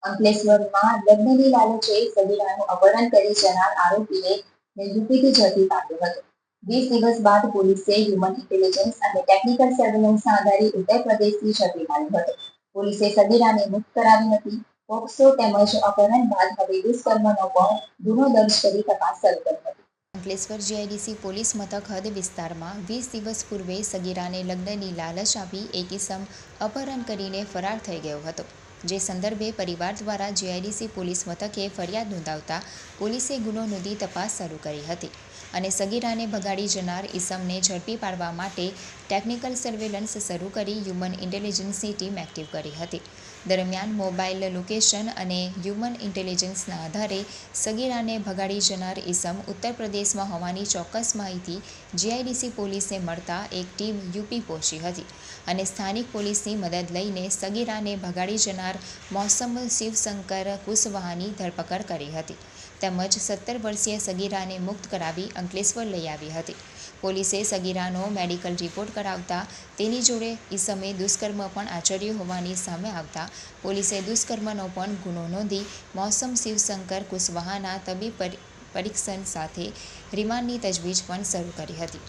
અંકલેશ્વરમાં લગ્નની લાલચે સગીરાનું અપહરણ કરી જનાર આરોપીને યુપીથી ઝડપી પાડ્યો હતો. 20 દિવસ બાદ પોલીસે હ્યુમન ઇન્ટેલિજન્સ અને ટેકનિકલ સર્વેલન્સના આધારે ઉત્તર પ્રદેશથી ઝડપી પાડ્યો હતો. પોલીસે સગીરાને મુક્ત કરાવી હતી. પોક્સો તેમજ અપહરણ બાદ હવે દુષ્કર્મનો પણ ગુનો દર્જ કરી તપાસ શરૂ કરી હતી. અંકલેશ્વર જીઆઈડીસી પોલીસ મથક હદ વિસ્તારમાં 20 દિવસ પૂર્વે સગીરાને લગ્નની લાલચ આપી એક ઇસમ અપહરણ કરીને ફરાર થઈ ગયો હતો. જે સંદર્ભે પરિવાર દ્વારા જીઆઈડીસી પોલીસ મથકે ફરિયાદ નોંધાવતા પોલીસે ગુનો નોંધી તપાસ શરૂ કરી હતી અને સગીરાને ભગાડી જનાર ઇસમને ઝડપી પાડવા માટે ટેકનિકલ સર્વેલન્સ શરૂ કરી હ્યુમન ઇન્ટેલિજન્સની ટીમ એક્ટિવ કરી હતી. દરમિયાન મોબાઈલ લોકેશન અને હ્યુમન ઇન્ટેલિજન્સના આધારે સગીરાને ભગાડી જનાર ઇસમ ઉત્તર પ્રદેશમાં હોવાની ચોક્કસ માહિતી જીઆઈડીસી પોલીસને મળતા એક ટીમ યુપી પહોંચી હતી અને સ્થાનિક પોલીસની મદદ લઈને સગીરાને ભગાડી જનાર મૌસમ શિવશંકર કુશવાહાની ધરપકડ કરી હતી તેમજ 17 વર્ષીય સગીરાને મુક્ત કરાવી અંકલેશ્વર લઈ આવી હતી. પોલીસે સગીરાનો મેડિકલ રિપોર્ટ કરાવતા તેની જોડે ઇસમે દુષ્કર્મ પણ આચર્યું હોવાની સામે આવતા પોલીસે દુષ્કર્મનો પણ ગુનો નોંધી મૌસમ શિવશંકર કુશવાહાના તબીબી પરીક્ષણ સાથે રિમાન્ડની તજવીજ પણ શરૂ કરી હતી.